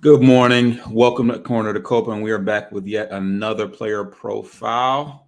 Good morning. Welcome to Corner to Copa, and we are back with yet another player profile.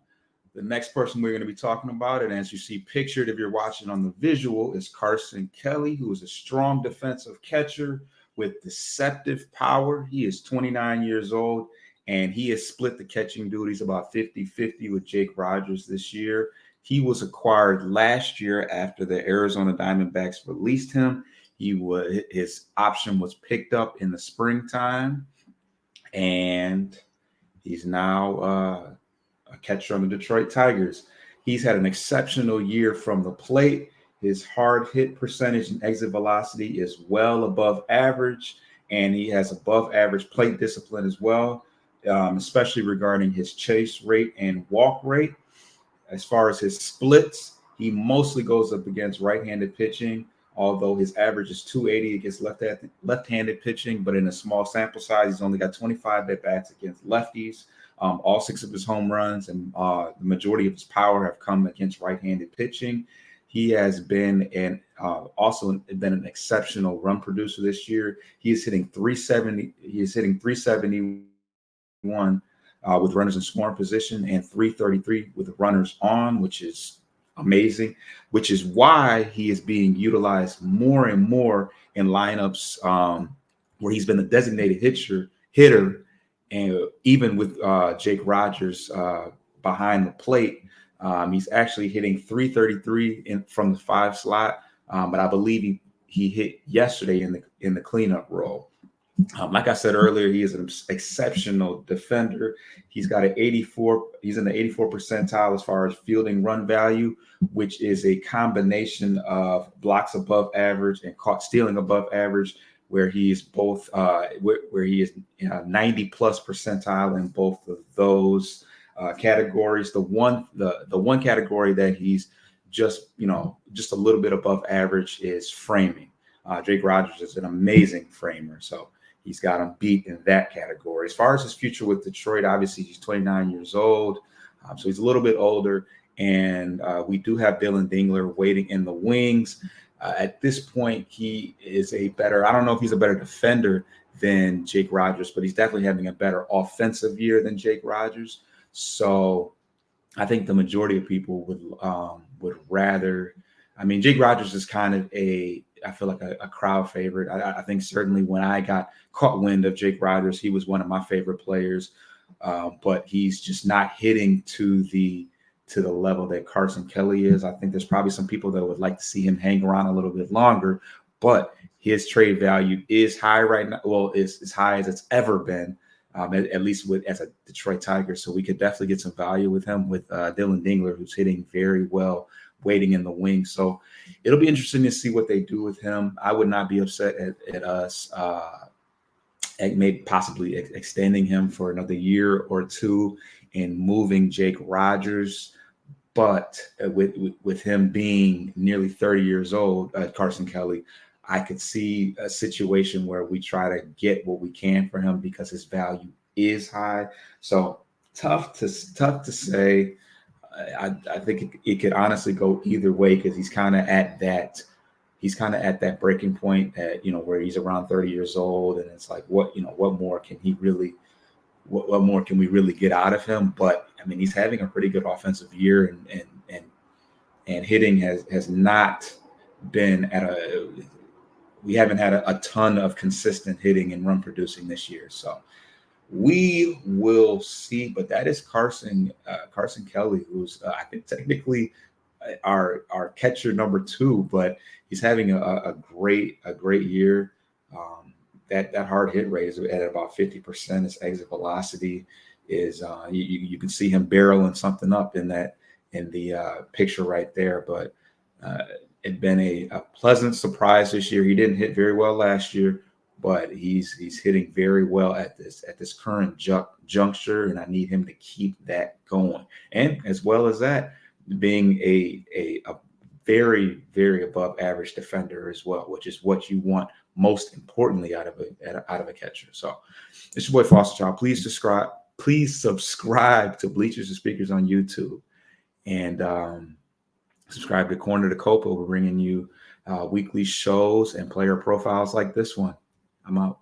The next person we're going to be talking about, and as you see pictured, if you're watching on the visual, is Carson Kelly, who is a strong defensive catcher with deceptive power. He is 29 years old, and he has split the catching duties about 50-50 with Jake Rogers this year. He was acquired last year after the Arizona Diamondbacks released him. His option was picked up in the springtime, and he's now a catcher on the Detroit Tigers. He's had an exceptional year from the plate. His hard hit percentage and exit velocity is well above average, and he has above average plate discipline as well, especially regarding his chase rate and walk rate. As far as his splits, he mostly goes up against right-handed pitching, although his average is 280 against left-handed pitching, but in a small sample size, he's only got 25 at-bats against lefties. All 6 of his home runs and the majority of his power have come against right-handed pitching. He has been also been an exceptional run producer this year. He is hitting 370. He is hitting 371 with runners in scoring position and 333 with runners on, which is amazing, which is why he is being utilized more and more in lineups where he's been the designated hitter. And even with Jake Rogers behind the plate, he's actually hitting 333 from the 5 slot. But I believe he hit yesterday in the cleanup role. Like I said earlier, he is an exceptional defender. He's got an 84. He's in the 84 percentile as far as fielding run value, which is a combination of blocks above average and caught stealing above average, where he is both where he is 90 plus percentile in both of those categories. The one category that he's just a little bit above average is framing. Jake Rogers is an amazing framer, so he's got him beat in that category. As far as his future with Detroit, obviously he's 29 years old, so he's a little bit older. And we do have Dylan Dingler waiting in the wings. At this point, he is I don't know if he's a better defender than Jake Rogers, but he's definitely having a better offensive year than Jake Rogers. So I think the majority of people would rather. I mean, Jake Rogers is kind of I feel like a crowd favorite. I think certainly when I got caught wind of Jake Rogers, he was one of my favorite players, but he's just not hitting to the level that Carson Kelly is. I think there's probably some people that would like to see him hang around a little bit longer, but his trade value is high right now. Well, it's as high as it's ever been, at least as a Detroit Tiger. So we could definitely get some value with him with Dylan Dingler, who's hitting very well, waiting in the wings. So it'll be interesting to see what they do with him. I would not be upset at us at maybe possibly extending him for another year or two and moving Jake Rogers. But with him being nearly 30 years old, Carson Kelly, I could see a situation where we try to get what we can for him because his value is high. So tough to say. I think it could honestly go either way because he's kind of at that breaking point at where he's around 30 years old, and it's like what more can he really what more can we really get out of him? But I mean, he's having a pretty good offensive year, and hitting has not been we haven't had a ton of consistent hitting and run producing this year. So we will see, but that is Carson Kelly, who's I think technically our catcher number 2, but he's having a great year. That hard hit rate is at about 50%. His exit velocity is you can see him barreling something up in the picture right there. But it's been a pleasant surprise this year. He didn't hit very well last year, but he's hitting very well at this current juncture, and I need him to keep that going. And as well as that, being a very, very above average defender as well, which is what you want most importantly out of a catcher. So it's your boy Foster Child. Please subscribe to Bleachers and Speakers on YouTube, and subscribe to Corner to Copa. We're bringing you weekly shows and player profiles like this one. I'm out.